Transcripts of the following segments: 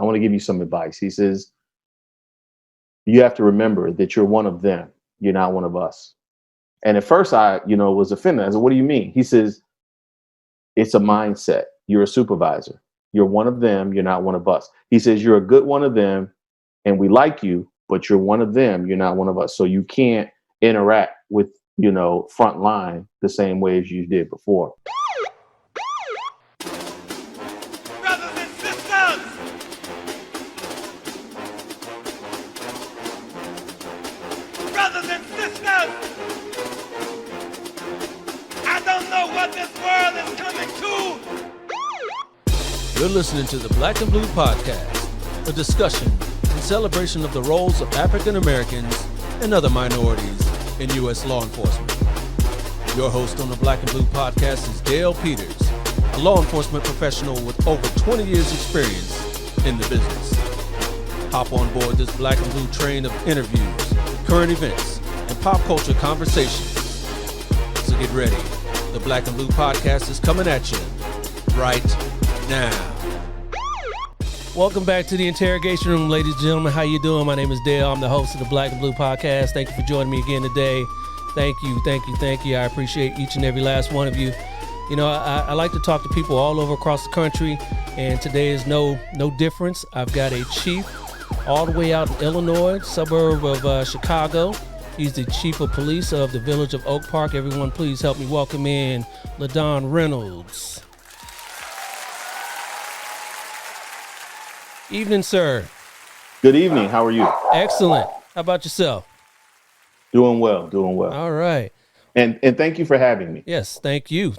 I want to give you some advice. He says, you have to remember that you're one of them. You're not one of us. And at first I, was offended. I said, what do you mean? He says, it's a mindset. You're a supervisor. You're one of them. You're not one of us. He says, you're a good one of them and we like you, but you're one of them. You're not one of us. So you can't interact with, front line the same way as you did before. Brothers and sisters, brothers and sisters, I don't know what this world is coming to. You're listening to the Black and Blue Podcast, a discussion and celebration of the roles of African Americans and other minorities in U.S. law enforcement. Your host on the Black and Blue Podcast is Dale Peters, a law enforcement professional with over 20 years experience in the business. Hop on board this Black and Blue train of interviews, current events, and pop culture conversations. So get ready. The Black and Blue Podcast is coming at you right now. Welcome back to the interrogation room, ladies and gentlemen. How you doing? My name is Dale. I'm the host of the Black and Blue Podcast. Thank you for joining me again today. Thank you. I appreciate each and every last one of you. I like to talk to people all over across the country, and today is no difference. I've got a chief all the way out in Illinois, suburb of Chicago. He's the chief of police of the village of Oak Park. Everyone, please help me welcome in LaDon Reynolds. Evening, sir. Good evening. How are you? Excellent. How about yourself? Doing well. All right. And thank you for having me. Yes, thank you.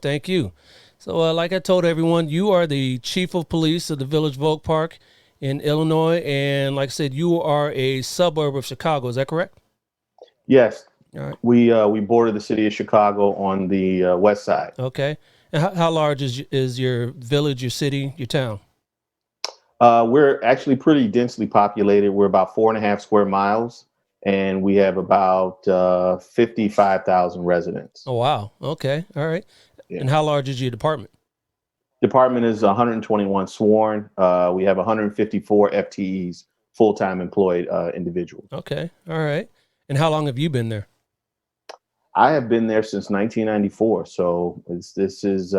So like I told everyone, you are the chief of police of the village of Oak Park in Illinois. And like I said, you are a suburb of Chicago. Is that correct? Yes. All right. We border the city of Chicago on the west side. Okay. And how large is your village, your city, your town? We're actually pretty densely populated. We're about 4.5 square miles, and we have about 55,000 residents. Oh, wow. Okay. All right. Yeah. And how large is your department? Department is 121 sworn. We have 154 FTEs, full-time employed individuals. Okay. All right. And how long have you been there? I have been there since 1994. So this is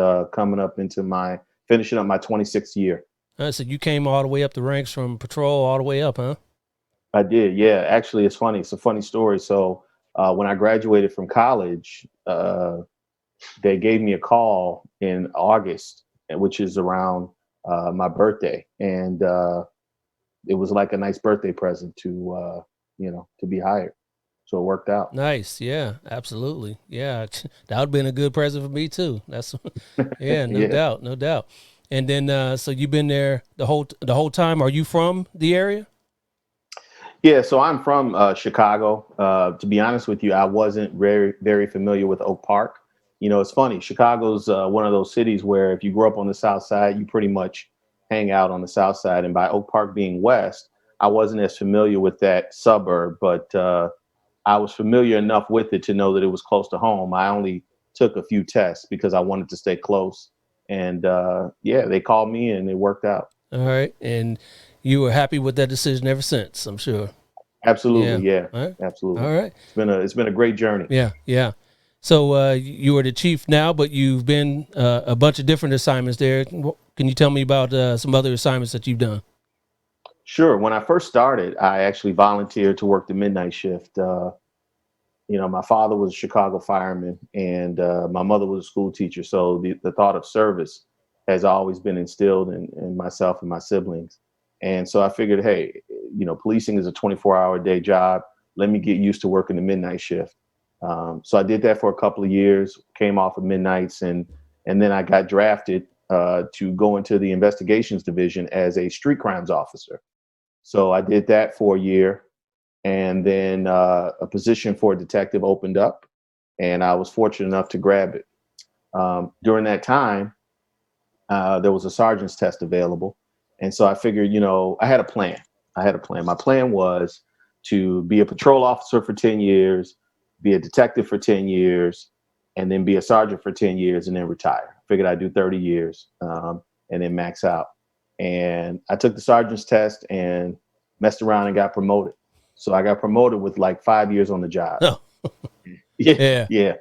finishing up my 26th year. So you came all the way up the ranks from patrol all the way up, huh? I did, yeah. Actually, it's funny. It's a funny story. So when I graduated from college, they gave me a call in August, which is around my birthday. And it was like a nice birthday present to be hired. So it worked out. Nice. Yeah, absolutely. Yeah, that would have been a good present for me, too. That's yeah, no doubt. And then, so you've been there the whole time. Are you from the area? Yeah, so I'm from Chicago. To be honest with you, I wasn't very, very familiar with Oak Park. It's funny. Chicago's one of those cities where if you grew up on the South Side, you pretty much hang out on the South Side. And by Oak Park being west, I wasn't as familiar with that suburb, but I was familiar enough with it to know that it was close to home. I only took a few tests because I wanted to stay close. And they called me and it worked out. All right. And you were happy with that decision ever since, I'm sure. Absolutely. Yeah. Right. Absolutely. All right. It's been a great journey. Yeah. So you are the chief now, but you've been a bunch of different assignments there. Can you tell me about some other assignments that you've done? Sure. When I first started, I actually volunteered to work the midnight shift. My father was a Chicago fireman and my mother was a school teacher. So the thought of service has always been instilled in myself and my siblings. And so I figured, hey, policing is a 24-hour a day job. Let me get used to working the midnight shift. So I did that for a couple of years, came off of midnights, and then I got drafted to go into the investigations division as a street crimes officer. So I did that for a year. And then a position for a detective opened up, and I was fortunate enough to grab it. During that time, there was a sergeant's test available. And so I figured, I had a plan. My plan was to be a patrol officer for 10 years, be a detective for 10 years, and then be a sergeant for 10 years and then retire. Figured I'd do 30 years and then max out. And I took the sergeant's test and messed around and got promoted. So I got promoted with like 5 years on the job. Oh, Yeah, yeah. yeah.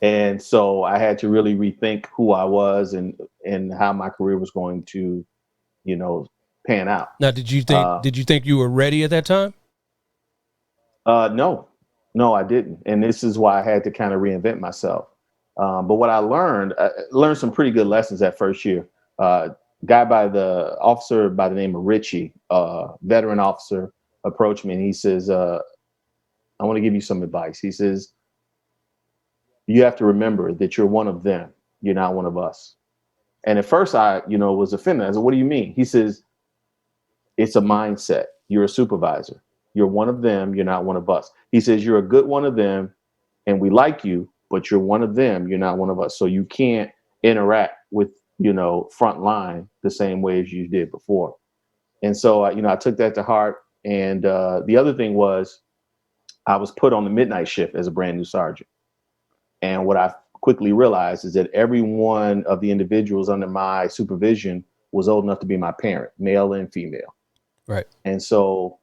And so I had to really rethink who I was and how my career was going to, you know, pan out. Now, did you think you were ready at that time? No, I didn't. And this is why I had to kind of reinvent myself. But what I learned some pretty good lessons that first year. Officer by the name of Richie, veteran officer, approached me and he says, I want to give you some advice. He says, you have to remember that you're one of them. You're not one of us. And at first I, was offended. I said, what do you mean? He says, it's a mindset. You're a supervisor. You're one of them. You're not one of us. He says, you're a good one of them and we like you, but you're one of them. You're not one of us. So you can't interact with, front line the same way as you did before. And so, I took that to heart. And the other thing was I was put on the midnight shift as a brand new sergeant. And what I quickly realized is that every one of the individuals under my supervision was old enough to be my parent, male and female. Right. And so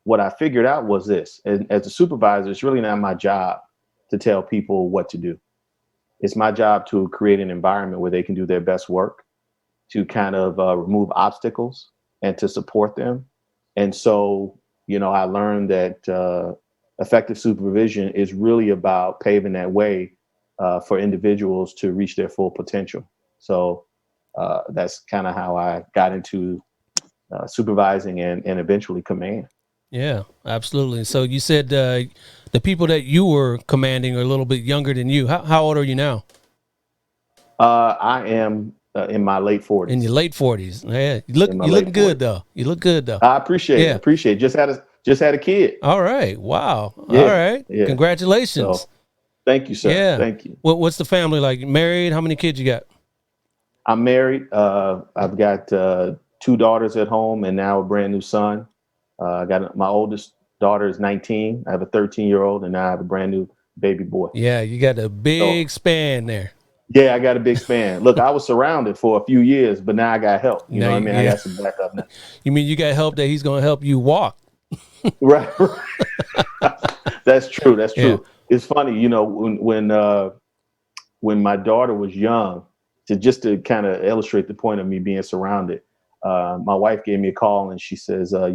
what I figured out was this, as a supervisor, it's really not my job to tell people what to do. It's my job to create an environment where they can do their best work, to kind of remove obstacles and to support them. And so, I learned that effective supervision is really about paving that way for individuals to reach their full potential. So that's kind of how I got into supervising and eventually command. Yeah, absolutely. So you said the people that you were commanding are a little bit younger than you. How old are you now? I am in my late 40s. In your late 40s. Yeah, you look good though. You look good though. I appreciate it. Appreciate it. Just had a kid. All right. Wow. Yeah, all right. yeah. Congratulations. So, thank you, sir. Yeah. Thank you. What's the family like? Married? How many kids you got? I'm married. I've got 2 daughters at home and now a brand new son. I got my oldest daughter is 19. I have a 13-year-old and now I have a brand new baby boy. Yeah, you got a big span there. Yeah, I got a big span. Look, I was surrounded for a few years, but now I got help. You know what I mean? I got some backup now. You mean you got help that he's going to help you walk? Right. That's true. That's true. Yeah. It's funny, when my daughter was young, to kind of illustrate the point of me being surrounded, my wife gave me a call and she says, our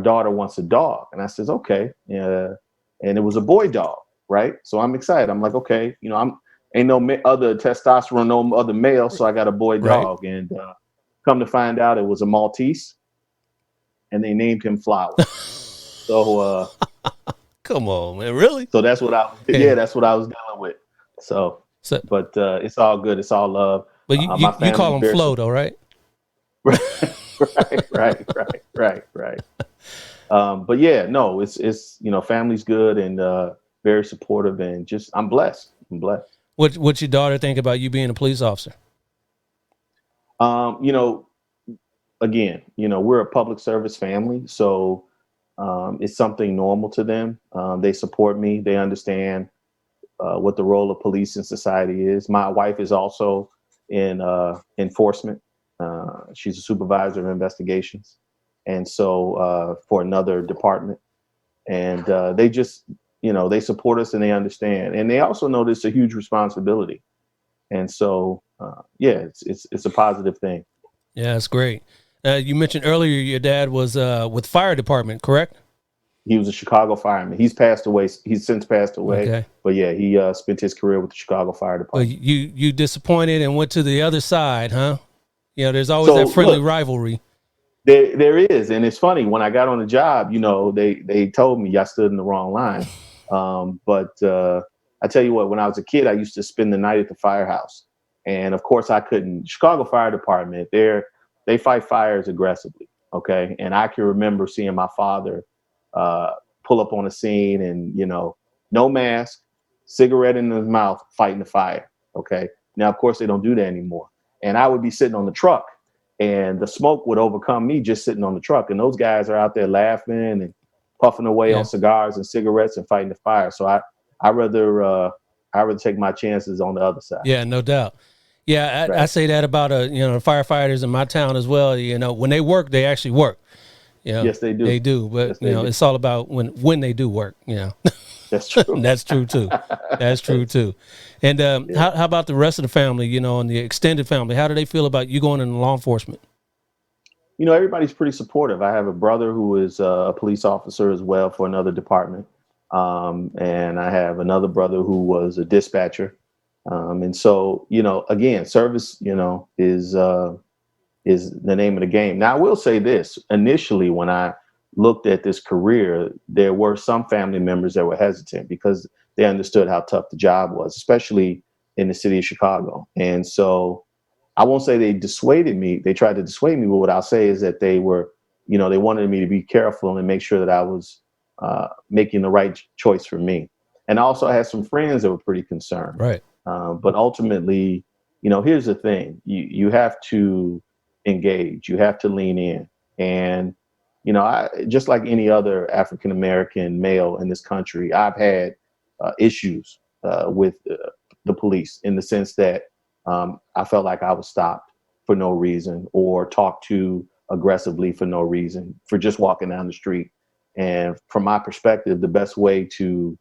daughter wants a dog. And I says, okay. And it was a boy dog. Right. So I'm excited. I'm like, okay, ain't no other testosterone, no other male. So I got a boy dog. Right. And come to find out it was a Maltese and they named him Flower. So come on, man. Really? So that's what that's what I was dealing with. So but it's all good. It's all love. But you call him Flo though, right? Right. But yeah, no, it's family's good and very supportive and just I'm blessed. What's your daughter think about you being a police officer? Again, we're a public service family, so it's something normal to them. They support me. They understand what the role of police in society is. My wife is also in enforcement. She's a supervisor of investigations. And so for another department. And they just, they support us and they understand. And they also know this is a huge responsibility. And so, it's a positive thing. Yeah, that's great. You mentioned earlier your dad was with fire department, correct? He was a Chicago fireman. He's passed away. He's since passed away. Okay. But yeah, he spent his career with the Chicago Fire Department. Well, you disappointed and went to the other side, huh? There's always that friendly rivalry. There is. And it's funny, when I got on the job, they told me I stood in the wrong line. But I tell you what, when I was a kid, I used to spend the night at the firehouse. And of course I couldn't. Chicago Fire Department, they fight fires aggressively. Okay. And I can remember seeing my father pull up on a scene and, no mask, cigarette in his mouth, fighting the fire. Okay. Now, of course, they don't do that anymore. And I would be sitting on the truck and the smoke would overcome me just sitting on the truck. And those guys are out there laughing and puffing away on cigars and cigarettes and fighting the fire. So I rather take my chances on the other side. Yeah, no doubt. Yeah, I Right. say that about firefighters in my town as well. When they work, they actually work. Yes, they do. They do, but Yes, they do. it's all about when they do work. That's true. That's true too. That's true too. And Yeah. how about the rest of the family? And the extended family. How do they feel about you going into law enforcement? Everybody's pretty supportive. I have a brother who is a police officer as well for another department. And I have another brother who was a dispatcher. And so, again, service, is the name of the game. Now, I will say this. Initially, when I looked at this career, there were some family members that were hesitant because they understood how tough the job was, especially in the city of Chicago. And so I won't say they dissuaded me. They tried to dissuade me, but what I'll say is that they were, they wanted me to be careful and make sure that I was making the right choice for me. And also, I had some friends that were pretty concerned. Right. But ultimately, here's the thing: you have to engage, you have to lean in, and I just like any other African American male in this country, I've had issues with the police in the sense that I felt like I was stopped for no reason or talked to aggressively for no reason for just walking down the street. And from my perspective, the best way to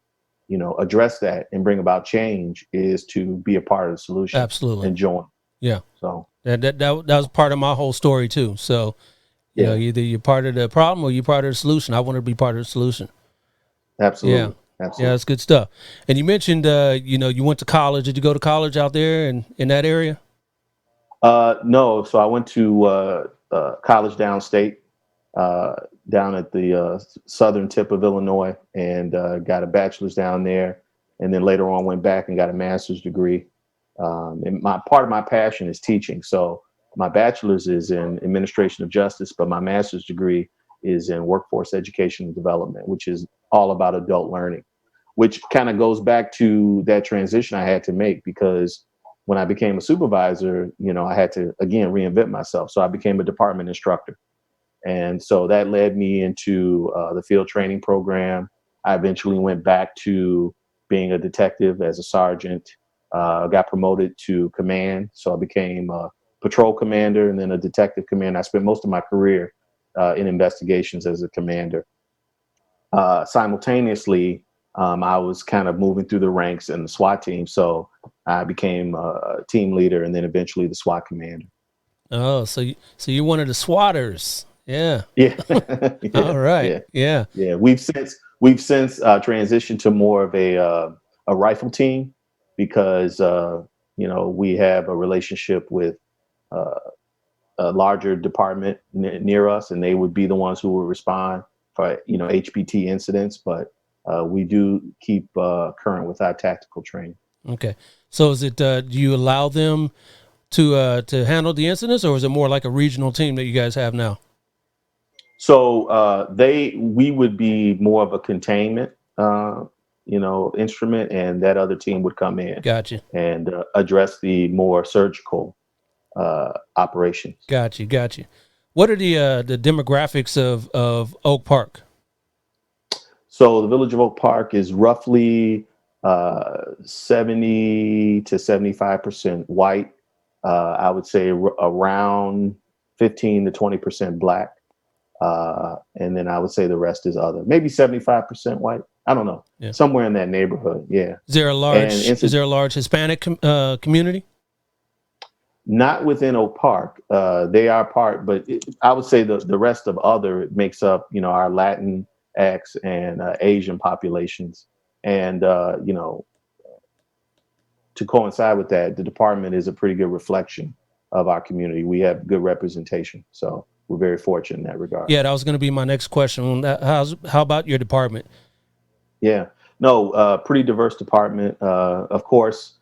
address that and bring about change is to be a part of the solution. Absolutely. And join. Yeah. So that was part of my whole story too. So either you're part of the problem or you're part of the solution. I want to be part of the solution. Absolutely. Yeah. Absolutely. Yeah, that's good stuff. And you mentioned you went to college. Did you go to college out there in that area? No. So I went to college downstate, down at the southern tip of Illinois, and got a bachelor's down there. And then later on went back and got a master's degree. And part of my passion is teaching. So my bachelor's is in administration of justice, but my master's degree is in workforce education and development, which is all about adult learning, which kind of goes back to that transition I had to make because when I became a supervisor, I had to, again, reinvent myself. So I became a department instructor. And so that led me into the field training program. I eventually went back to being a detective as a sergeant, got promoted to command. So I became a patrol commander and then a detective commander. I spent most of my career in investigations as a commander. Simultaneously, I was kind of moving through the ranks in the SWAT team. So I became a team leader and then eventually the SWAT commander. Oh, so you're one of the SWATers. Yeah. Yeah. All right. Yeah. Yeah. We've since transitioned to more of a rifle team because we have a relationship with a larger department near us, and they would be the ones who would respond for HPT incidents. But we do keep current with our tactical training. Okay. So is it do you allow them to handle the incidents, or is it more like a regional team that you guys have now? So we would be more of a containment, instrument, and that other team would come in. Gotcha. And address the more surgical operations. Gotcha. What are the demographics of Oak Park? So the village of Oak Park is roughly 70 to 75% white. I would say around 15 to 20% black. And then I would say the rest is other, maybe 75% white. I don't know. Yeah. Somewhere in that neighborhood. Yeah. Is there a large Hispanic community? Not within Oak Park. They are part, but I would say the rest of other makes up, our Latin X and Asian populations. And, to coincide with that, the department is a pretty good reflection of our community. We have good representation. So we're very fortunate in that regard. Yeah, that was going to be my next question. How about your department? Yeah, no, pretty diverse department. Of course,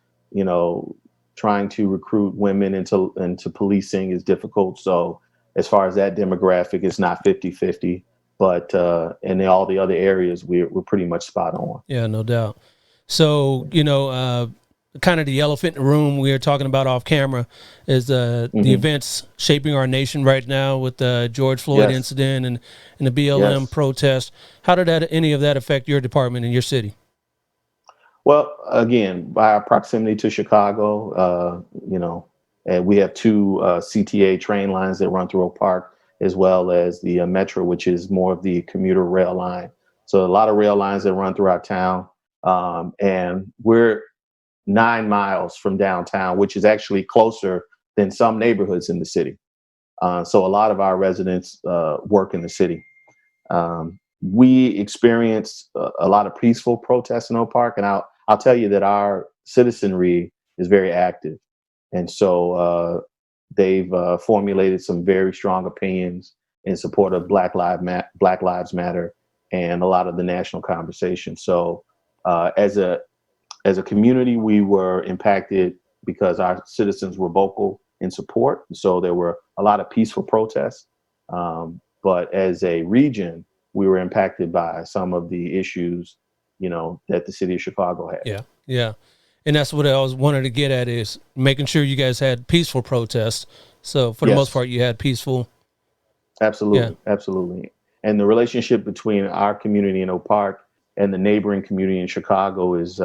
trying to recruit women into policing is difficult. So as far as that demographic, it's not 50-50, but in all the other areas, we're pretty much spot on. Yeah, no doubt. So, kind of the elephant in the room we were talking about off camera is the events shaping our nation right now with the George Floyd incident and the BLM protest. How did any of that affect your department in your city? Well, again, by our proximity to Chicago, And we have two CTA train lines that run through Oak Park, as well as the Metro, which is more of the commuter rail line. So a lot of rail lines that run through our town. And we're 9 miles from downtown, which is actually closer than some neighborhoods in the city. So a lot of our residents work in the city. We experienced a lot of peaceful protests in Oak Park, and I'll tell you that our citizenry is very active, and so they've formulated some very strong opinions in support of Black Lives Matter, and a lot of the national conversation. So as a community, we were impacted because our citizens were vocal in support. So there were a lot of peaceful protests. But as a region, we were impacted by some of the issues, that the city of Chicago had. Yeah, yeah. And that's what I was wanted to get at, is making sure you guys had peaceful protests. So for the most part, you had peaceful. Absolutely, absolutely. And the relationship between our community in Oak Park and the neighboring community in Chicago is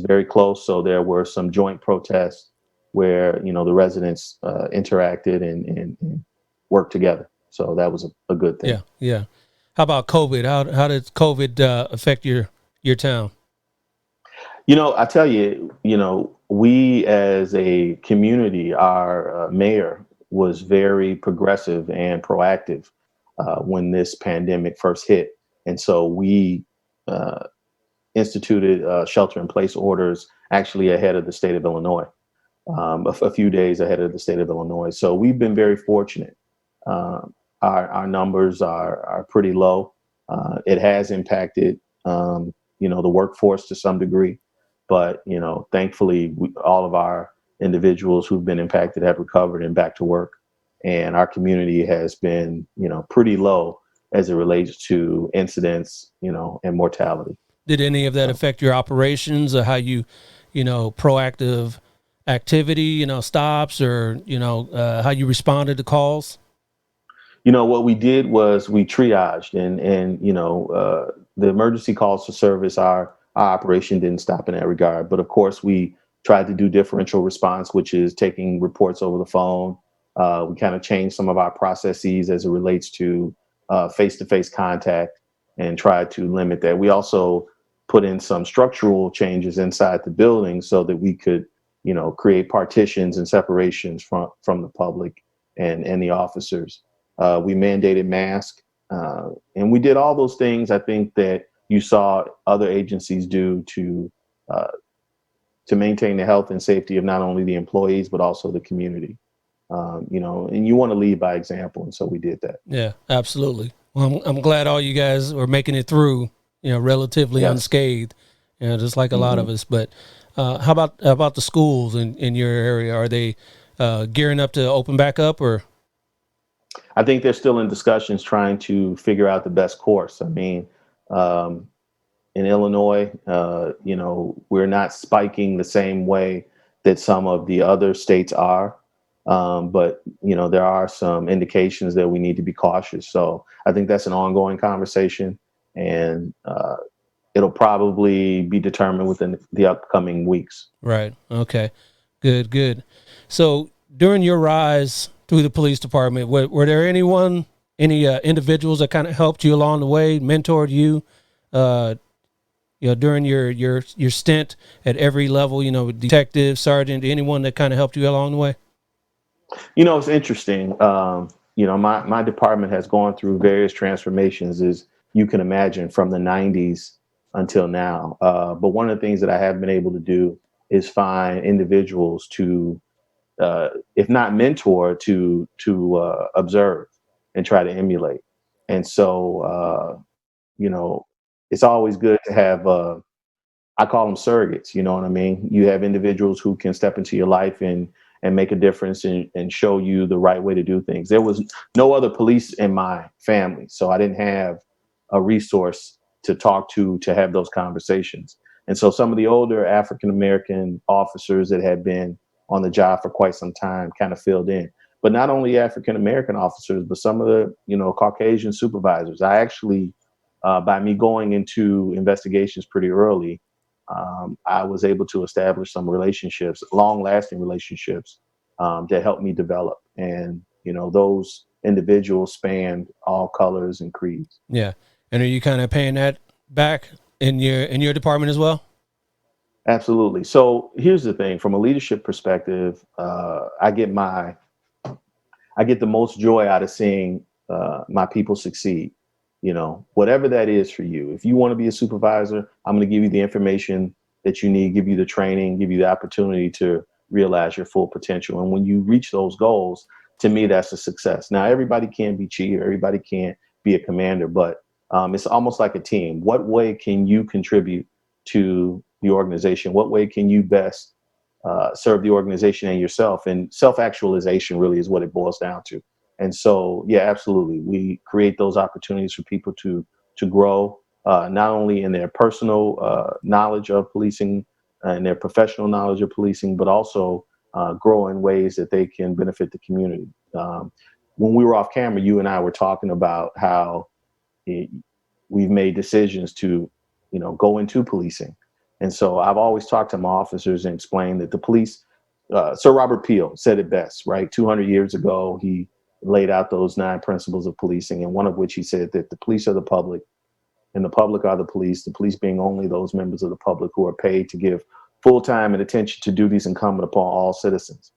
very close. So there were some joint protests where the residents interacted and worked together. So that was a good thing. Yeah, yeah. How about COVID? How did COVID affect your town? I tell you, we as a community, our mayor was very progressive and proactive when this pandemic first hit. And so we instituted shelter-in-place orders actually ahead of the state of Illinois, a few days ahead of the state of Illinois. So we've been very fortunate. Our numbers are pretty low. It has impacted, the workforce to some degree, but thankfully, all of our individuals who've been impacted have recovered and back to work, and our community has been, pretty low as it relates to incidents, and mortality. Did any of that affect your operations, or how you, proactive activity, stops, or how you responded to calls? What we did was we triaged, and the emergency calls for service, our operation didn't stop in that regard. But of course, we tried to do differential response, which is taking reports over the phone. We kind of changed some of our processes as it relates to face-to-face contact, and tried to limit that. We also put in some structural changes inside the building so that we could, create partitions and separations from the public and the officers. We mandated masks, and we did all those things, I think, that you saw other agencies do to maintain the health and safety of not only the employees, but also the community. And you want to lead by example. And so we did that. Yeah, absolutely. Well, I'm glad all you guys are making it through, relatively unscathed, just like a lot of us. But how about the schools in your area? Are they gearing up to open back up, or? I think they're still in discussions trying to figure out the best course. I mean, in Illinois, we're not spiking the same way that some of the other states are. But, there are some indications that we need to be cautious. So I think that's an ongoing conversation, and it'll probably be determined within the upcoming weeks. Right. Okay. Good. So during your rise through the police department, were there any individuals that kind of helped you along the way, mentored you, during your stint at every level, detective, sergeant, anyone that kind of helped you along the way? It's interesting. My department has gone through various transformations, as you can imagine, from the 90s until now. But one of the things that I have been able to do is find individuals to, if not mentor, to observe and try to emulate. And so, it's always good to have, I call them surrogates, you know what I mean? You have individuals who can step into your life and make a difference and show you the right way to do things. There was no other police in my family, so I didn't have a resource to talk to have those conversations. And so some of the older African-American officers that had been on the job for quite some time kind of filled in. But not only African-American officers, but some of the, Caucasian supervisors. I actually, by me going into investigations pretty early, I was able to establish some relationships, long-lasting relationships, that helped me develop. And those individuals spanned all colors and creeds. Yeah. And are you kind of paying that back in your department as well? Absolutely. So here's the thing: from a leadership perspective, I get the most joy out of seeing my people succeed. Whatever that is for you. If you want to be a supervisor, I'm going to give you the information that you need, give you the training, give you the opportunity to realize your full potential. And when you reach those goals, to me, that's a success. Now, everybody can't be chief, everybody can't be a commander, but it's almost like a team. What way can you contribute to the organization? What way can you best serve the organization and yourself? And self-actualization really is what it boils down to. And so, yeah, absolutely. We create those opportunities for people to grow, not only in their personal knowledge of policing and their professional knowledge of policing, but also grow in ways that they can benefit the community. When we were off camera, you and I were talking about how we've made decisions to, go into policing. And so I've always talked to my officers and explained that the police, Sir Robert Peel said it best, right? 200 years ago, he laid out those 9 principles of policing, and one of which he said that the police are the public and the public are the police being only those members of the public who are paid to give full time and attention to duties incumbent upon all citizens.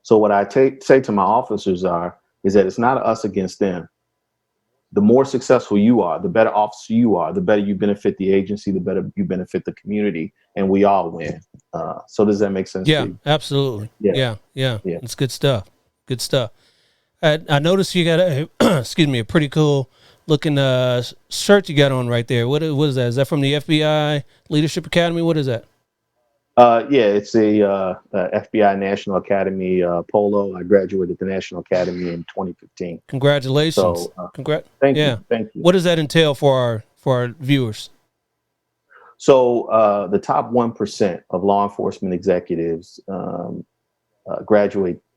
So what I say to my officers is that it's not us against them. The more successful you are, the better officer you are, the better you benefit the agency, the better you benefit the community, and we all win. So does that make sense to Yeah, you? absolutely. Yeah. Yeah. Yeah. It's good stuff. Good stuff. I noticed you got a excuse me, a pretty cool looking shirt you got on right there. What is that? Is that from the FBI Leadership Academy? What is that? Yeah, it's a FBI National Academy polo. I graduated the National Academy in 2015. Congratulations. So thank Yeah. you. Thank you. What does that entail for our viewers? So the top 1% of law enforcement executives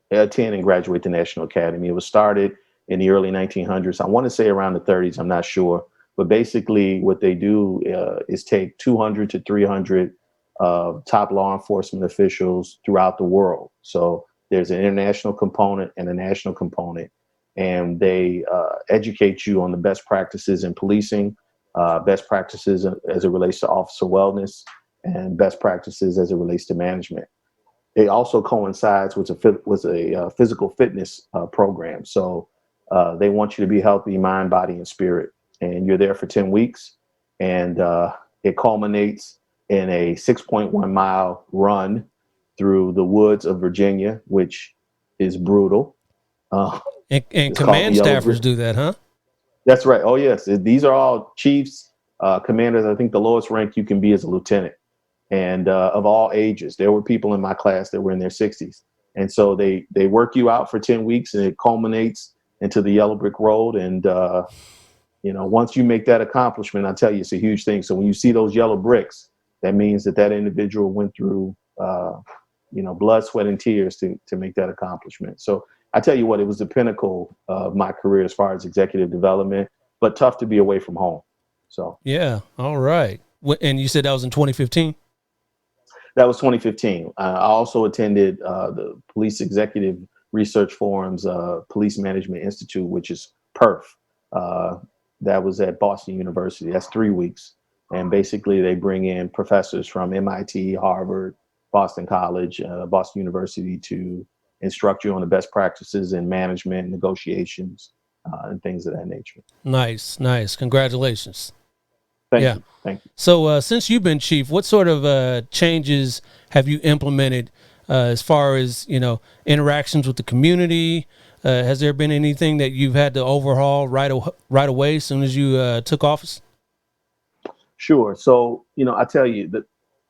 attend and graduate the National Academy. It was started in the early 1900s. I want to say around the 30s. I'm not sure. But basically what they do is take 200 to 300 top law enforcement officials throughout the world. So there's an international component and a national component. And they educate you on the best practices in policing, best practices as it relates to officer wellness, and best practices as it relates to management. It also coincides with a physical fitness program. So they want you to be healthy, mind, body, and spirit. And you're there for 10 weeks. And it culminates in a 6.1 mile run through the woods of Virginia, which is brutal. And command staffers do that, huh? That's right. Oh, yes. These are all chiefs, commanders. I think the lowest rank you can be is a lieutenant, and of all ages. There were people in my class that were in their 60s. And so they work you out for 10 weeks and it culminates into the yellow brick road. And, once you make that accomplishment, I tell you, it's a huge thing. So when you see those yellow bricks, that means that individual went through, blood, sweat, and tears to make that accomplishment. So I tell you what, it was the pinnacle of my career as far as executive development, but tough to be away from home. So yeah, all right. And you said that was in 2015? That was 2015. I also attended the Police Executive Research Forum's Police Management Institute, which is PERF. That was at Boston University. That's 3 weeks. And basically they bring in professors from MIT, Harvard, Boston College, Boston University to instruct you on the best practices in management, negotiations, and things of that nature. Nice. Congratulations. Thank you. So since you've been chief, what sort of changes have you implemented as far as, interactions with the community? Has there been anything that you've had to overhaul right away as soon as you took office? Sure. So, I tell you that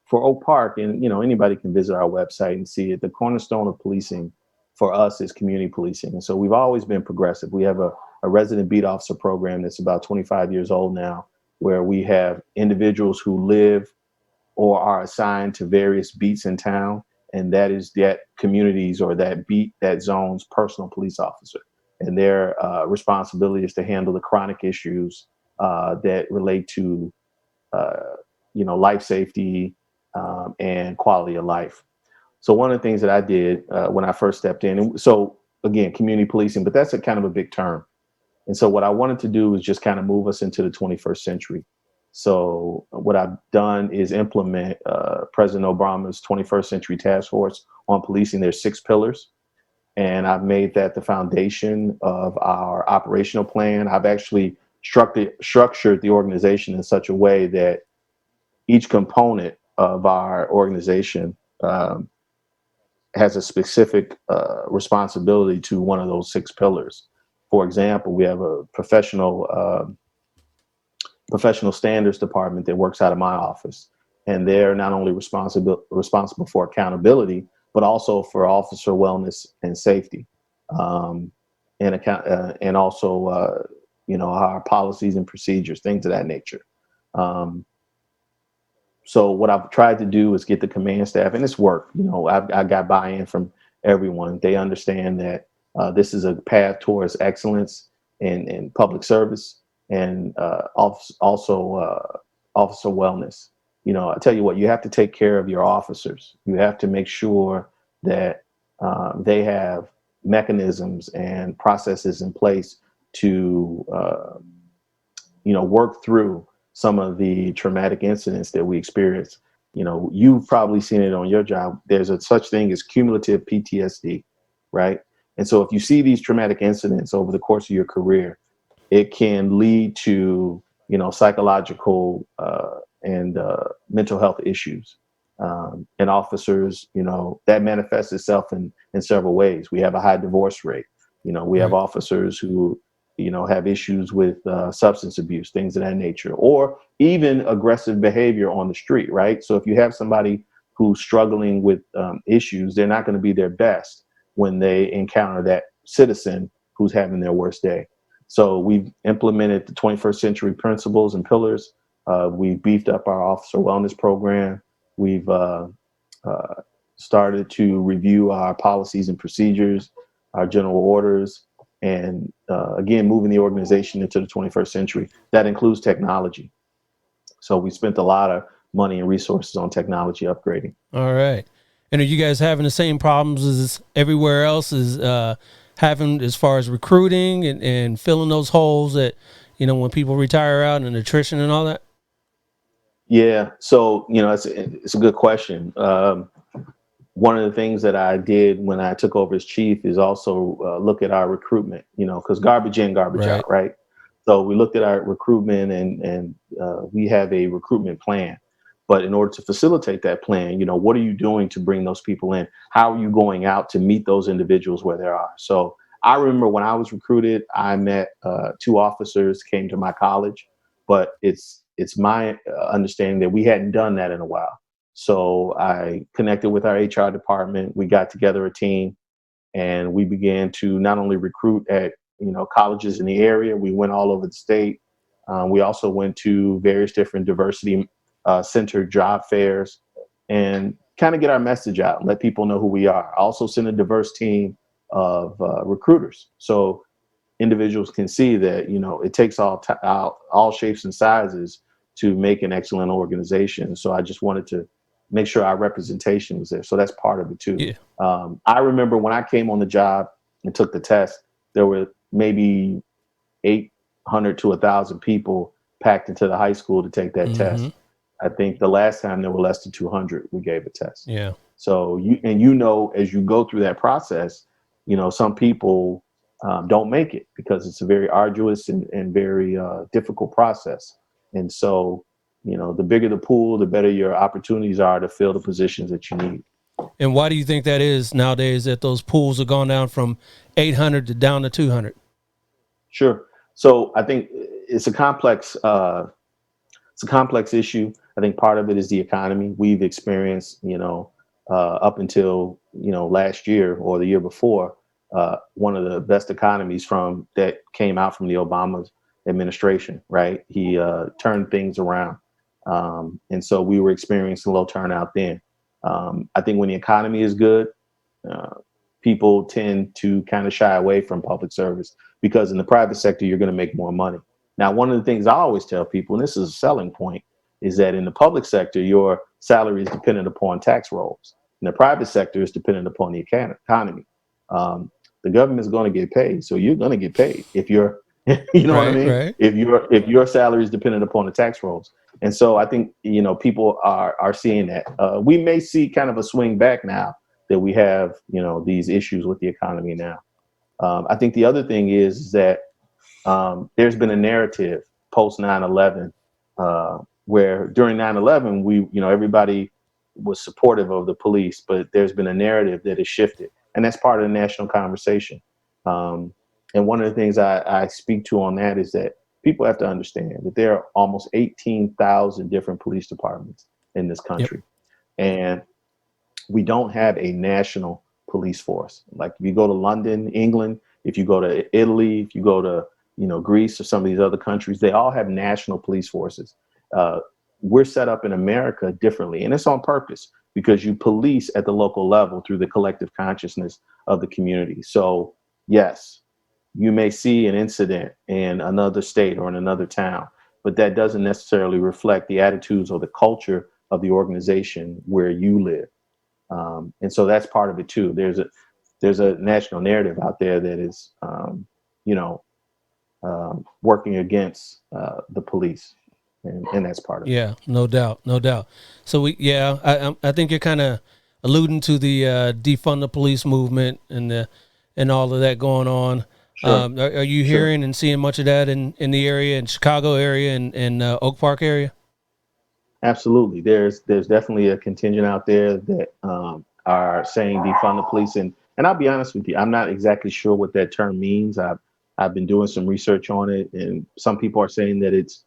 for Oak Park, and, anybody can visit our website and see it, the cornerstone of policing for us is community policing. And so we've always been progressive. We have a resident beat officer program that's about 25 years old now, where we have individuals who live or are assigned to various beats in town. And that is that community's or that beat, that zone's personal police officer. And their responsibility is to handle the chronic issues that relate to, life safety and quality of life. So one of the things that I did when I first stepped in, and so again, community policing, but that's a kind of a big term. And so what I wanted to do is just kind of move us into the 21st century. So what I've done is implement President Obama's 21st Century Task Force on Policing. There's 6 pillars, and I've made that the foundation of our operational plan. I've actually structured the organization in such a way that each component of our organization has a specific responsibility to one of those 6 pillars. For example, we have a professional standards department that works out of my office, and they're not only responsible for accountability, but also for officer wellness and safety, and also our policies and procedures, things of that nature. So what I've tried to do is get the command staff, and it's worked. I got buy-in from everyone. They understand that this is a path towards excellence in public service, and also officer wellness. I tell you what, you have to take care of your officers. You have to make sure that they have mechanisms and processes in place to work through some of the traumatic incidents that we experience. You've probably seen it on your job. There's a such thing as cumulative PTSD, right? And so if you see these traumatic incidents over the course of your career, it can lead to, psychological and mental health issues. And officers, that manifests itself in several ways. We have a high divorce rate. We have officers who, have issues with substance abuse, things of that nature, or even aggressive behavior on the street, right? So if you have somebody who's struggling with issues, they're not going to be their best when they encounter that citizen who's having their worst day. So we've implemented the 21st century principles and pillars. We've beefed up our officer wellness program. We've started to review our policies and procedures, our general orders, and again, moving the organization into the 21st century. That includes technology. So we spent a lot of money and resources on technology upgrading. All right. And are you guys having the same problems as everywhere else is having as far as recruiting and filling those holes that, when people retire out and attrition and all that? Yeah. So, it's a good question. One of the things that I did when I took over as chief is also look at our recruitment, because garbage in, garbage out, right? So we looked at our recruitment and we have a recruitment plan. But in order to facilitate that plan, what are you doing to bring those people in? How are you going out to meet those individuals where they are? So I remember when I was recruited, I met 2 officers came to my college, but it's my understanding that we hadn't done that in a while. So I connected with our HR department. We got together a team, and we began to not only recruit at colleges in the area. We went all over the state. We also went to various different diversity centered job fairs and kind of get our message out and let people know who we are. I also sent a diverse team of recruiters, so individuals can see that it takes all shapes and sizes to make an excellent organization. So I just wanted to make sure our representation was there. So that's part of it too. Yeah. I remember when I came on the job and took the test, there were maybe 800 to 1,000 people packed into the high school to take that test. I think the last time there were less than 200 we gave a test. Yeah. So as you go through that process, some people don't make it because it's a very arduous and very difficult process. And so, the bigger the pool, the better your opportunities are to fill the positions that you need. And why do you think that is nowadays, that those pools have gone down from 800 to down to 200? Sure. So I think it's a complex issue. I think part of it is the economy. We've experienced, up until, last year or the year before, one of the best economies that came out from the Obama administration, right? He turned things around. And so we were experiencing low turnout then. I think when the economy is good, people tend to kind of shy away from public service because in the private sector, you're going to make more money. Now, one of the things I always tell people, and this is a selling point, is that in the public sector, your salary is dependent upon tax rolls. In the private sector, is dependent upon the economy. The government is going to get paid, so you're going to get paid if you're, you know what I Right, mean. right. If your salary is dependent upon the tax rolls, and so I think people are seeing that. We may see kind of a swing back now that we have these issues with the economy now. I think the other thing is that there's been a narrative post 9/11 where during 9/11 everybody was supportive of the police, but there's been a narrative that has shifted, and that's part of the national conversation. Um, and one of the things I speak to on that is that people have to understand that there are almost 18,000 different police departments in this Yep. country, and we don't have a national police force. Like if you go to London, England, if you go to Italy, if you go to Greece or some of these other countries, they all have national police forces. Uh, we're set up in America differently, and it's on purpose because you police at the local level through the collective consciousness of the community. So yes, you may see an incident in another state or in another town, but that doesn't necessarily reflect the attitudes or the culture of the organization where you live. And so that's part of it too. There's a national narrative out there that is, working against the police, and that's part of it. Yeah, no doubt, no doubt. So I think you're kind of alluding to the defund the police movement and all of that going on. Sure, Are you sure. hearing and seeing much of that in the area, in Chicago area, and Oak Park area? Absolutely. There's definitely a contingent out there that are saying defund the police, and I'll be honest with you, I'm not exactly sure what that term means. I've been doing some research on it, and some people are saying that it's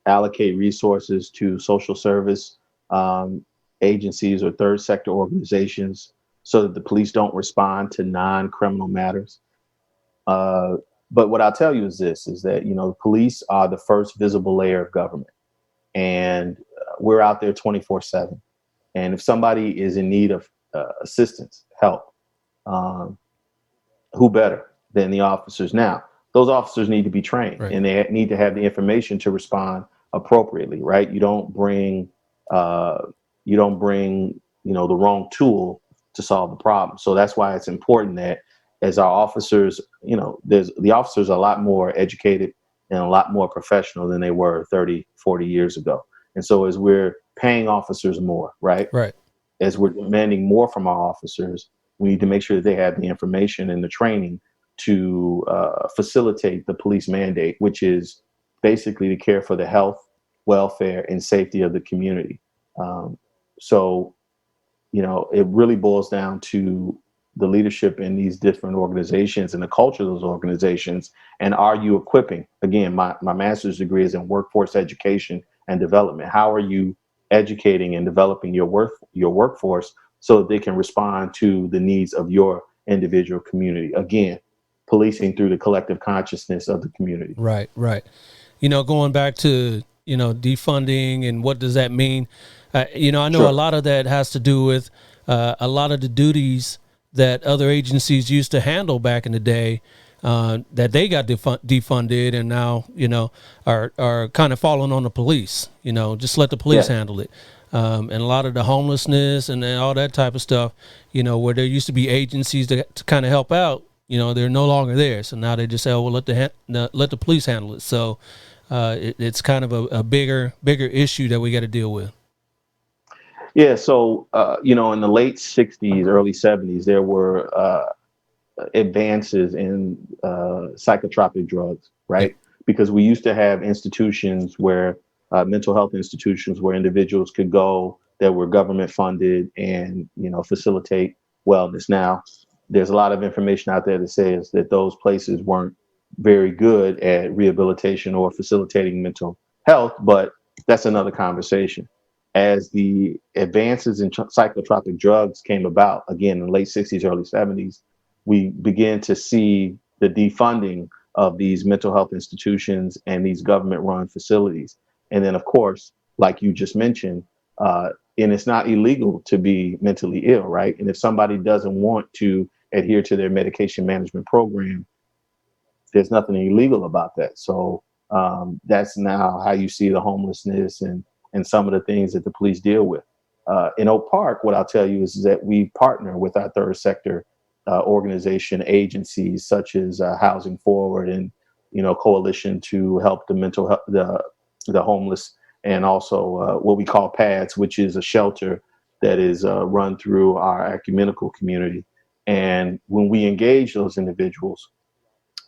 allocate resources to social service um, agencies or third sector organizations so that the police don't respond to non-criminal matters. Uh, but what I'll tell you is this: is that police are the first visible layer of government, and we're out there 24/7. And if somebody is in need of assistance, help, um, who better than the officers? Now, those officers need to be trained, Right. and they need to have the information to respond appropriately, right? Uh, you don't bring the wrong tool to solve the problem. So that's why it's important that as our officers, the officers are a lot more educated and a lot more professional than they were 30, 40 years ago. And so as we're paying officers more, right? Right. As we're demanding more from our officers, we need to make sure that they have the information and the training to facilitate the police mandate, which is basically to care for the health, welfare, and safety of the community. Um, so, it really boils down to the leadership in these different organizations and the culture of those organizations. And are you equipping? Again, my master's degree is in workforce education and development. How are you educating and developing your workforce so that they can respond to the needs of your individual community? Again, policing through the collective consciousness of the community. Right, right. Going back to, defunding and what does that mean? I know a Sure. lot of that has to do with a lot of the duties that other agencies used to handle back in the day, that they got defunded and now, are kind of falling on the police, just let the police Yeah. handle it. And a lot of the homelessness and then all that type of stuff, where there used to be agencies to kind of help out, they're no longer there. So now they just say, oh, well, let the police handle it. So it's kind of a bigger issue that we got to deal with. Yeah. So, in the late 60s, early 70s, there were advances in psychotropic drugs, Yep. right? Because we used to have institutions where mental health institutions where individuals could go that were government funded and facilitate wellness. Now, there's a lot of information out there that says that those places weren't very good at rehabilitation or facilitating mental health, but that's another conversation. As the advances in psychotropic drugs came about, again in the late 60s, early 70s, we began to see the defunding of these mental health institutions and these government run facilities. And then, of course, like you just mentioned, and it's not illegal to be mentally ill, right? And if somebody doesn't want to adhere to their medication management program, there's nothing illegal about that. So That's now how you see the homelessness and some of the things that the police deal with. In Oak Park, what I'll tell you is that we partner with our third sector organization agencies such as Housing Forward and Coalition to help the mental health the homeless, and also what we call PADS, which is a shelter that is run through our ecumenical community. And when we engage those individuals,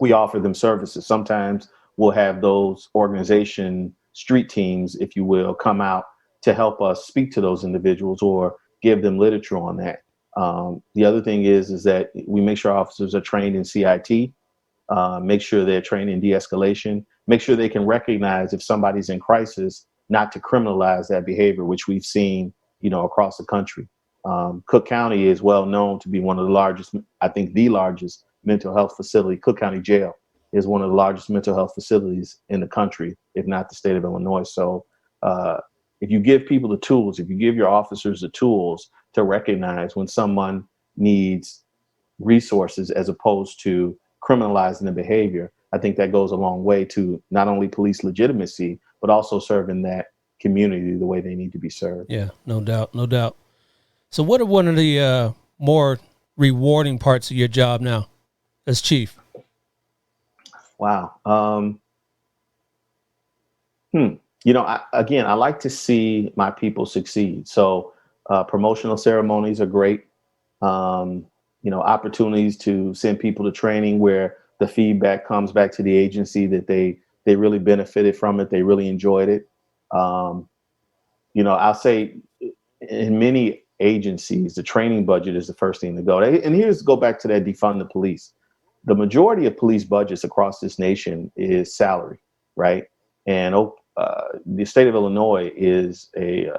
we offer them services. Sometimes we'll have those organization street teams, if you will, come out to help us speak to those individuals or give them literature on that. The other thing is that we make sure officers are trained in CIT, make sure they're trained in de-escalation, make sure they can recognize if somebody's in crisis, not to criminalize that behavior, which we've seen, across the country. Cook County is well known to be one of the largest, I think the largest mental health facility. Cook County Jail is one of the largest mental health facilities in the country, if not the state of Illinois. So if you give people the tools, if you give your officers the tools to recognize when someone needs resources as opposed to criminalizing the behavior, I think that goes a long way to not only police legitimacy, but also serving that community the way they need to be served. Yeah, no doubt, no doubt. So what are one of the more rewarding parts of your job now as chief? Wow. I like to see my people succeed. So promotional ceremonies are great. Opportunities to send people to training where the feedback comes back to the agency that they really benefited from it. They really enjoyed it. I'll say in many agencies, the training budget is the first thing to go. And go back to that defund the police. The majority of police budgets across this nation is salary, right? And the state of Illinois is a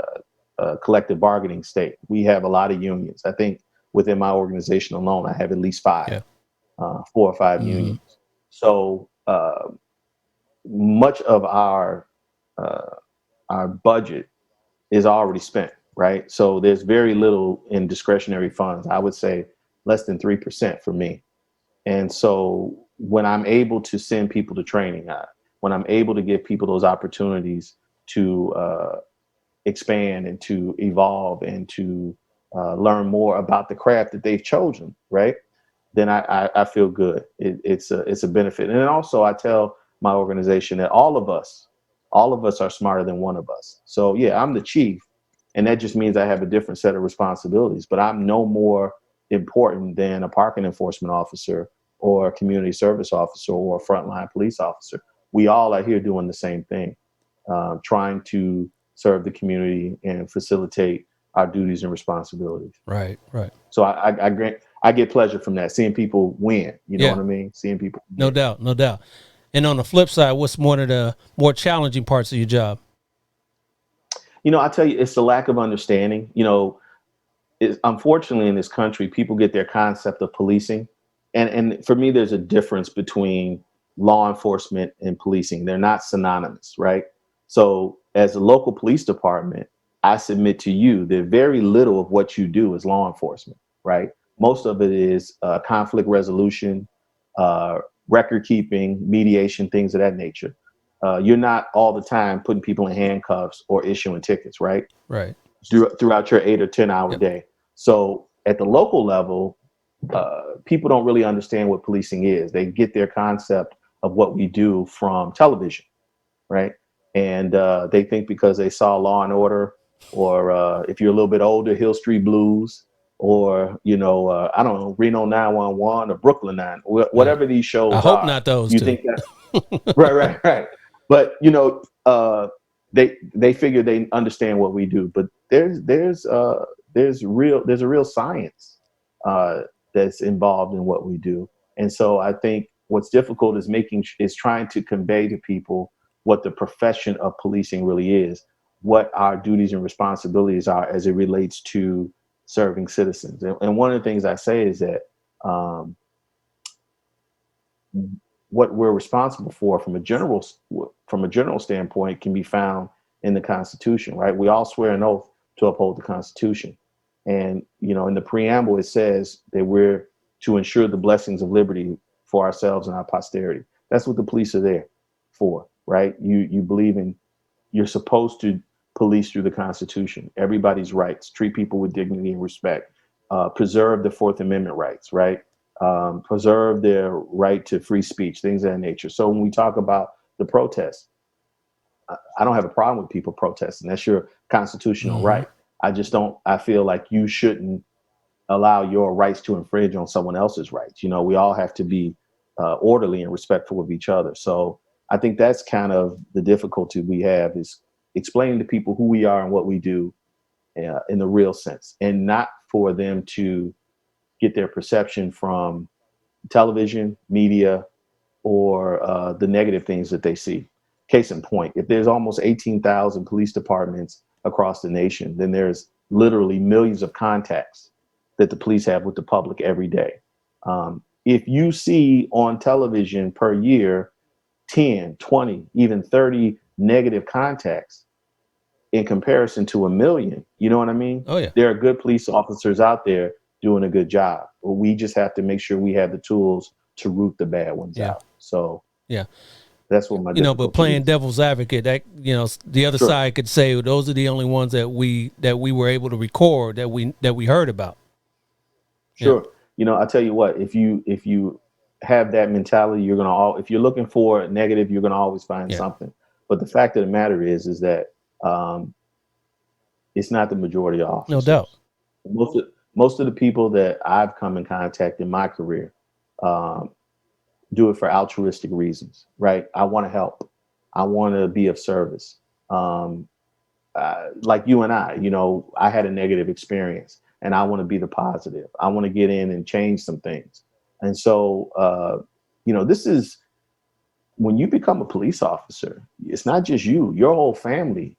collective bargaining state. We have a lot of unions. I think within my organization alone, I have at least 4 or 5 unions. So much of our budget is already spent, right? So there's very little in discretionary funds. I would say less than 3% for me. And so when I'm able to send people to training, when I'm able to give people those opportunities to expand and to evolve and to learn more about the craft that they've chosen, right? Then I feel good. It's a benefit. And then also I tell my organization that all of us are smarter than one of us. So yeah, I'm the chief, and that just means I have a different set of responsibilities, but I'm no more important than a parking enforcement officer or a community service officer or a frontline police officer. We all are here doing the same thing, trying to serve the community and facilitate our duties and responsibilities. Right. So I get pleasure from that, seeing people win. You know what I mean? Seeing people win. No doubt. And on the flip side, what's one of the more challenging parts of your job? I tell you, it's the lack of understanding. Unfortunately, in this country, people get their concept of policing. And for me, there's a difference between law enforcement and policing. They're not synonymous, right? So as a local police department, I submit to you that very little of what you do is law enforcement, right? Most of it is conflict resolution, record keeping, mediation, things of that nature. You're not all the time putting people in handcuffs or issuing tickets, right? Right. Throughout your 8 or 10 hour day. So at the local level, people don't really understand what policing is. They get their concept of what we do from television, right? And they think because they saw Law and Order, or if you're a little bit older, Hill Street Blues, or I don't know, Reno 911 or Brooklyn 9, whatever these shows are. I hope not those. You two. think that? Right. But they figure they understand what we do. But there's a real science that's involved in what we do. And so I think what's difficult is trying to convey to people what the profession of policing really is, what our duties and responsibilities are as it relates to serving citizens. And one of the things I say is that what we're responsible for from a general standpoint can be found in the Constitution, right? We all swear an oath to uphold the Constitution. And, in the preamble, it says that we're to ensure the blessings of liberty for ourselves and our posterity. That's what the police are there for. right? You believe in, you're supposed to police through the Constitution, everybody's rights, treat people with dignity and respect, preserve the Fourth Amendment rights, right? Preserve their right to free speech, things of that nature. So when we talk about the protests, I don't have a problem with people protesting. That's your constitutional Mm-hmm. right. I just don't, I feel like you shouldn't allow your rights to infringe on someone else's rights. You know, we all have to be orderly and respectful of each other. So I think that's kind of the difficulty we have, is explaining to people who we are and what we do in the real sense, and not for them to get their perception from television, media, or the negative things that they see. Case in point, if there's almost 18,000 police departments across the nation, then there's literally millions of contacts that the police have with the public every day. If you see on television per year 10, 20, even 30 negative contacts in comparison to a million, you know what I mean? Oh yeah. There are good police officers out there doing a good job. But we just have to make sure we have the tools to root the bad ones Yeah. out. So Yeah. that's what my But difficulty playing is. devil's advocate, that, the other Sure. side could say those are the only ones that we were able to record, that we heard about. Yeah. Sure. You know, I tell you what, if you have that mentality, you're gonna all, if you're looking for a negative, you're gonna always find Yeah. something. But the fact of the matter is that um, it's not the majority of No officers. doubt. Most of the people that I've come in contact in my career um, do it for altruistic reasons, right? I want to help. I want to be of service. Um, like you and I, I had a negative experience and I want to be the positive. I want to get in and change some things. And so, this is when you become a police officer, it's not just you, your whole family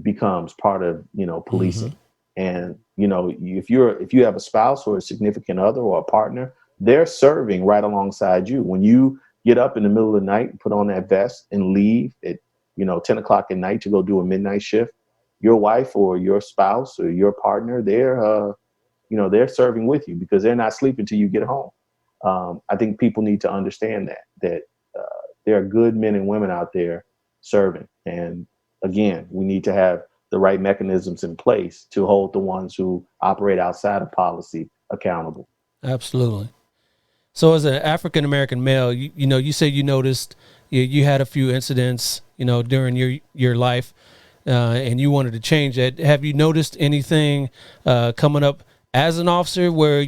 becomes part of, Mm-hmm. policing. And, if you have a spouse or a significant other or a partner, they're serving right alongside you. When you get up in the middle of the night and put on that vest and leave at, 10 o'clock at night to go do a midnight shift, your wife or your spouse or your partner, they're serving with you because they're not sleeping till you get home. I think people need to understand that there are good men and women out there serving. And again, we need to have the right mechanisms in place to hold the ones who operate outside of policy accountable. Absolutely. So as an African American male, you say you noticed you had a few incidents, during your life, and you wanted to change that. Have you noticed anything coming up as an officer where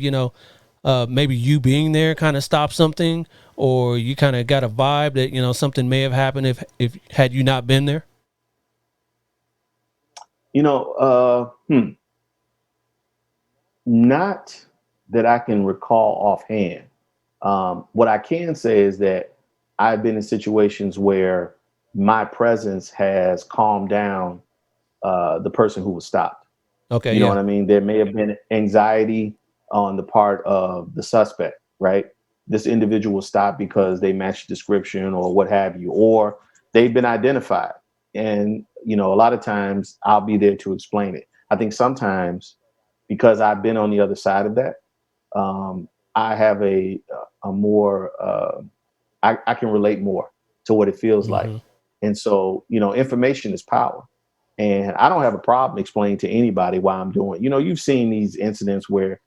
maybe you being there kind of stopped something, or you kind of got a vibe that something may have happened if had you not been there? You know, not that I can recall offhand. What I can say is that I've been in situations where my presence has calmed down the person who was stopped. Okay, You know yeah, what I mean? There may have been anxiety on the part of the suspect, right? This individual was stopped because they matched description or what have you, or they've been identified. And, a lot of times I'll be there to explain it. I think sometimes because I've been on the other side of that, I have a more, I can relate more to what it feels like. hmm And so, information is power. And I don't have a problem explaining to anybody why I'm doing. You've seen these incidents where,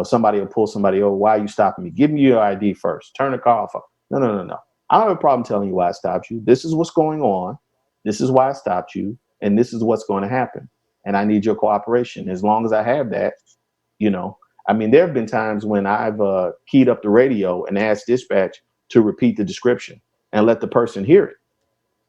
somebody will pull somebody over. Why are you stopping me? Give me your ID first. Turn the car off. No, no, no, no. I don't have a problem telling you why I stopped you. This is what's going on. This is why I stopped you. And this is what's going to happen. And I need your cooperation. As long as I have that, you know, there have been times when I've keyed up the radio and asked dispatch to repeat the description and let the person hear it.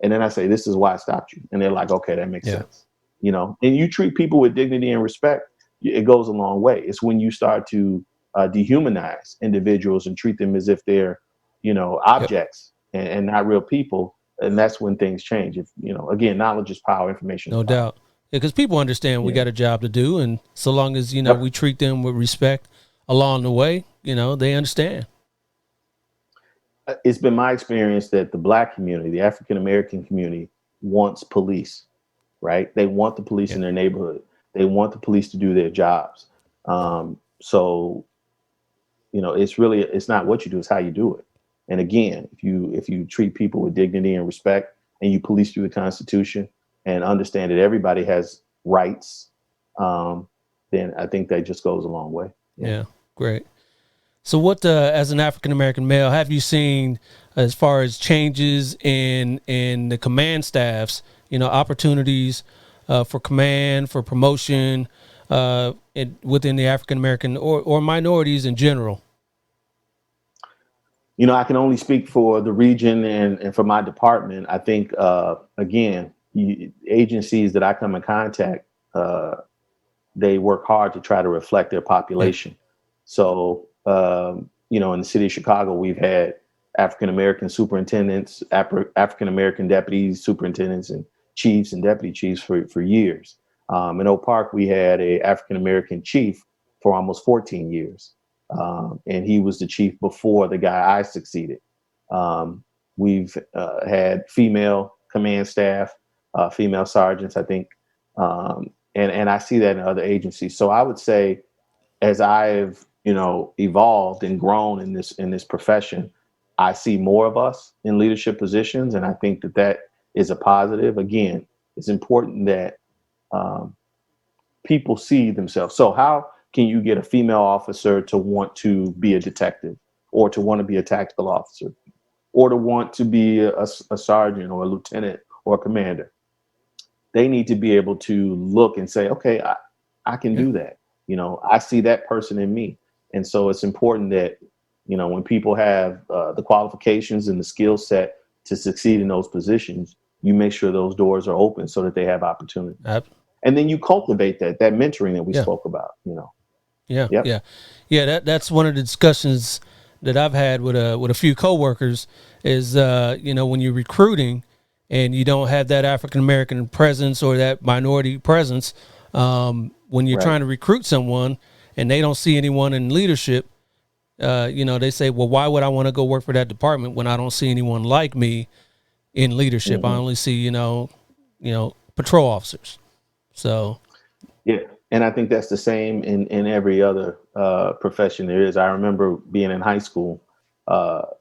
And then I say, this is why I stopped you. And they're like, okay, that makes Yeah. sense. And you treat people with dignity and respect, it goes a long way. It's when you start to dehumanize individuals and treat them as if they're, Yep. objects and not real people. And that's when things change. If, again, knowledge is power, information is No power. doubt. Yeah, because people understand we Yeah. got a job to do, and so long as Yep. we treat them with respect along the way, they understand. It's been my experience that the Black community, the African American community, wants police, right? They want the police Yeah. in their neighborhood. They want the police to do their jobs. So it's not what you do, it's how you do it. And again, if you treat people with dignity and respect and you police through the Constitution and understand that everybody has rights, then I think that just goes a long way. Yeah, great. So what, as an African-American male, have you seen as far as changes in the command staffs, opportunities for command, for promotion within the African-American or minorities in general? I can only speak for the region and for my department. I think, again, agencies that I come in contact, they work hard to try to reflect their population. So, in the city of Chicago, we've had African-American superintendents, African-American deputies, superintendents, and chiefs and deputy chiefs for years. In Oak Park, we had a African-American chief for almost 14 years. And he was the chief before the guy I succeeded. We've had female command staff, female sergeants, I think. And I see that in other agencies. So I would say, as I've evolved and grown in this profession, I see more of us in leadership positions, and I think that is a positive. Again, it's important that people see themselves. So how can you get a female officer to want to be a detective, or to want to be a tactical officer, or to want to be a sergeant or a lieutenant or a commander? They need to be able to look and say, okay, I can do that. I see that person in me. And so it's important that, when people have the qualifications and the skill set to succeed in those positions, you make sure those doors are open so that they have opportunity. And then you cultivate that mentoring that we spoke about, Yeah. That's one of the discussions that I've had with a few coworkers is, when you're recruiting and you don't have that African-American presence or that minority presence, when you're trying to recruit someone and they don't see anyone in leadership, they say, well, why would I want to go work for that department when I don't see anyone like me in leadership? Mm-hmm. I only see, patrol officers. So, yeah. And I think that's the same in every other profession there is. I remember being in high school, what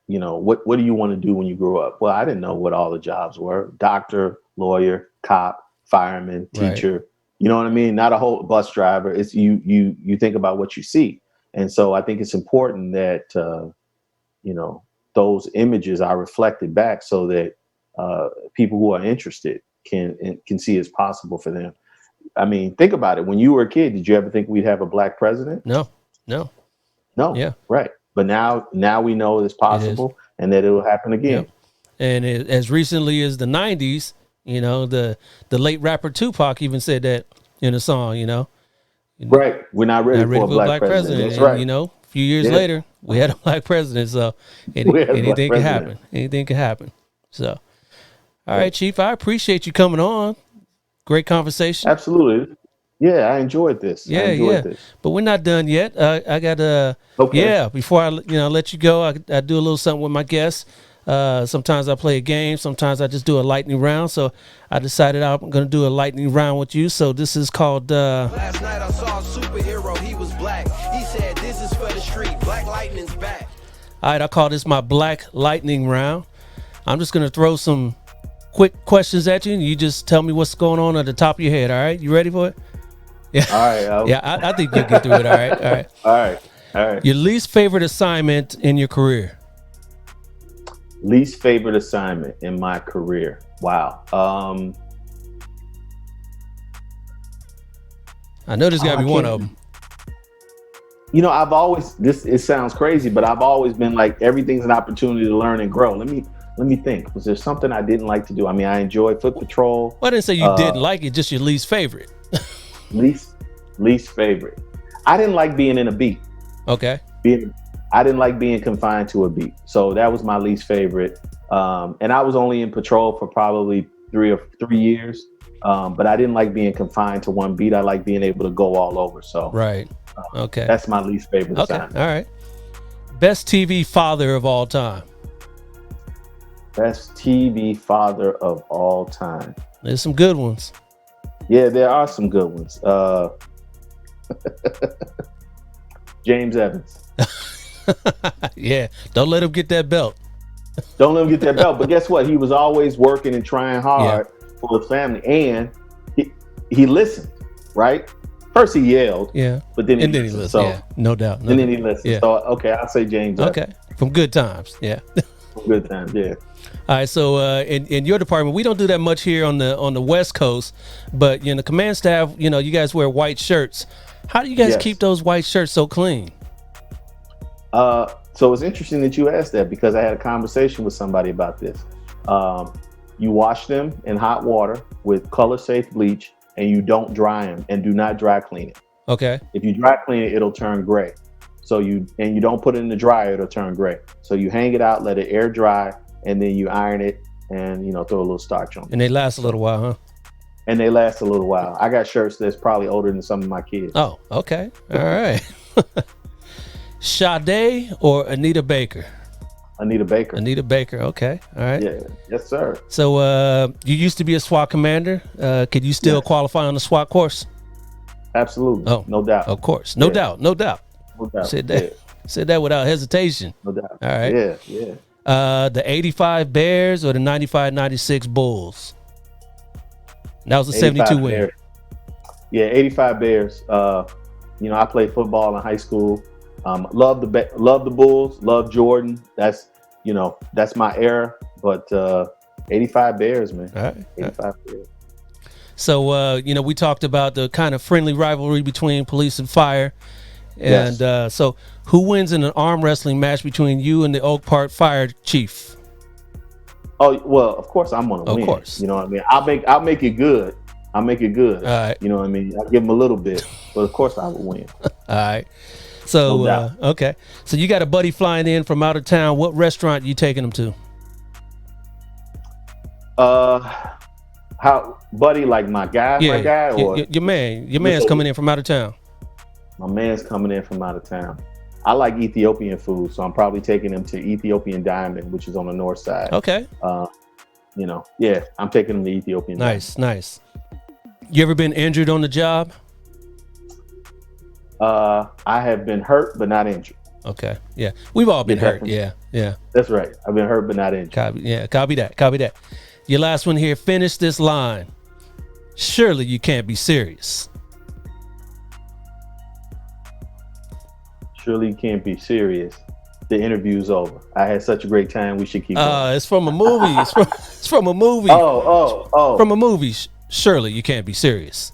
do you want to do when you grow up? Well, I didn't know what all the jobs were. Doctor, lawyer, cop, fireman, teacher. Right. You know what I mean? Not a whole bus driver. It's you think about what you see. And so I think it's important that, those images are reflected back so that people who are interested can see it's possible for them. I mean, think about it. When you were a kid, did you ever think we'd have a black president? No. Yeah. Right. But now we know it's possible and that it will happen again. Yeah. And as recently as the 90s, the late rapper Tupac even said that in a song, Right. We're not ready for a black president. That's right. And, a few years later, we had a black president. So anything can happen. Anything can happen. So, all right, Chief, I appreciate you coming on. Great conversation. Absolutely. Yeah, I enjoyed this. This. But we're not done yet. I got before I let you go, I do a little something with my guests. Sometimes I play a game. Sometimes I just do a lightning round. So I decided I'm going to do a lightning round with you. So this is called... Last night I saw a superhero. He was black. He said, this is for the street. Black lightning's back. All right, I call this my Black Lightning round. I'm just going to throw some quick questions at you, and you just tell me what's going on at the top of your head. All right, you ready for it? Yeah. All right. I think you'll get through it. All right. Your least favorite assignment in your career? Least favorite assignment in my career. Wow. I know there's got to be one of them. I've always, it sounds crazy, but I've always been like, everything's an opportunity to learn and grow. Let me think. Was there something I didn't like to do? I mean, I enjoy foot patrol. Well, I didn't say you didn't like it, just your least favorite. least favorite. I didn't like being in a beat. Okay. I didn't like being confined to a beat. So that was my least favorite. And I was only in patrol for probably 3 years. But I didn't like being confined to one beat. I like being able to go all over. So right. Okay. That's my least favorite assignment. All right. Best TV father of all time. Best TV father of all time. There's some good ones. Yeah, there are some good ones. James Evans. Yeah, don't let him get that belt. Don't let him get that belt. But guess what? He was always working and trying hard for his family, and he listened. Right? First he yelled, but then he listened. So, yeah, no doubt. And then he listened. Yeah. So okay, I'll say James. Okay, from Good Times. Yeah. From Good Times. Yeah. All right, so in your department, we don't do that much here on the West Coast, but the command staff, you guys wear white shirts. How do you guys keep those white shirts so clean? So it's interesting that you asked that, because I had a conversation with somebody about this. You wash them in hot water with color-safe bleach, and you don't dry them, and do not dry clean it. Okay. If you dry clean it, it'll turn gray. So you don't put it in the dryer, it'll turn gray. So you hang it out, let it air dry, and then you iron it and throw a little starch on it. And they last a little while, huh? And they last a little while. I got shirts that's probably older than some of my kids. Oh, okay. All right. Sade or Anita Baker? Anita Baker. Anita Baker. Okay. All right. Yeah. Yes, sir. So you used to be a SWAT commander. Could you still qualify on the SWAT course? Absolutely. Oh, no doubt. Of course. No doubt. No doubt. No doubt. Said that. Yeah. Said that without hesitation. No doubt. All right. Yeah. Yeah. The 85 Bears or the 95-96 Bulls? That was a 72 win. Bears. Yeah, 85 Bears. I played football in high school. Love the Bulls. Love Jordan. That's my era. But 85 Bears, man. All right. 85 Bears. So we talked about the kind of friendly rivalry between police and fire. And so who wins in an arm wrestling match between you and the Oak Park Fire Chief? Oh, well, of course I'm gonna win. Of course. You know what I mean? I'll make it good. I'll make it good. All right. You know what I mean? I'll give him a little bit, but of course I will win. All right. So No doubt. okay. So you got a buddy flying in from out of town. What restaurant you taking him to? How buddy, like my guy, or your man's coming in from out of town. My man's coming in from out of town. I like Ethiopian food, so I'm probably taking him to Ethiopian Diamond, which is on the north side. Okay. I'm taking him to Ethiopian Nice, nice. You ever been injured on the job? Diamond. I have been hurt, but not injured. Okay. Yeah. We've all been hurt. Yeah. Yeah. That's right. I've been hurt, but not injured. Copy that. Your last one here. Finish this line. Surely you can't be serious. Surely you can't be serious. The interview's over. I had such a great time. We should keep going. It's from a movie. It's from a movie. Oh. From a movie. Surely you can't be serious.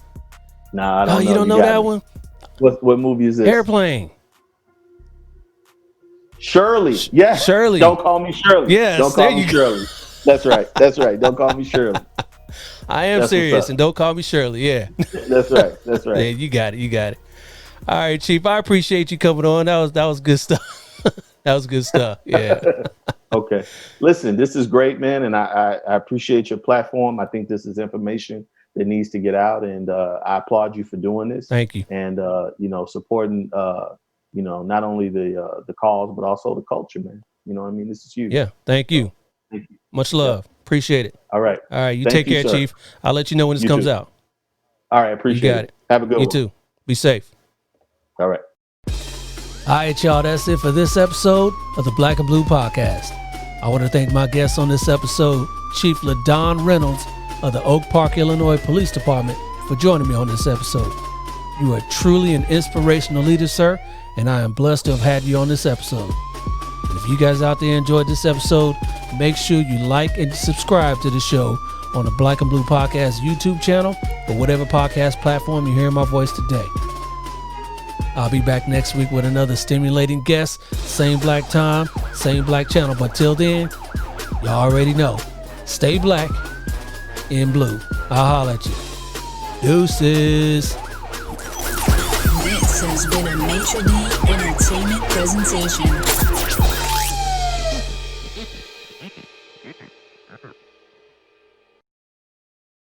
Nah, I don't know. You don't know that one? What movie is this? Airplane. Shirley. Yeah. Shirley. Don't call me Shirley. Yes. Don't call me Shirley. That's right. Don't call me Shirley. I am serious, and don't call me Shirley. Yeah. That's right. Yeah, you got it. All right, Chief. I appreciate you coming on. That was good stuff. That was good stuff. Yeah. Okay. Listen, this is great, man, and I appreciate your platform. I think this is information that needs to get out, and I applaud you for doing this. Thank you. And supporting not only the cause but also the culture, man. You know what I mean? This is huge. Yeah. Thank you. Thank you. Much love. Appreciate it. All right. You take care, sir. Chief. I'll let you know when this comes out. All right. Appreciate it. Have a good one. You too. Be safe. All right. All right, y'all. That's it for this episode of the Black and Blue Podcast. I want to thank my guests on this episode, Chief LaDon Reynolds of the Oak Park, Illinois Police Department, for joining me on this episode. You are truly an inspirational leader, sir, and I am blessed to have had you on this episode. And if you guys out there enjoyed this episode, make sure you like and subscribe to the show on the Black and Blue Podcast YouTube channel or whatever podcast platform you hear my voice today. I'll be back next week with another stimulating guest. Same black time, same black channel. But till then, y'all already know. Stay black in blue. I'll holler at you. Deuces. This has been a Maitre D Entertainment presentation.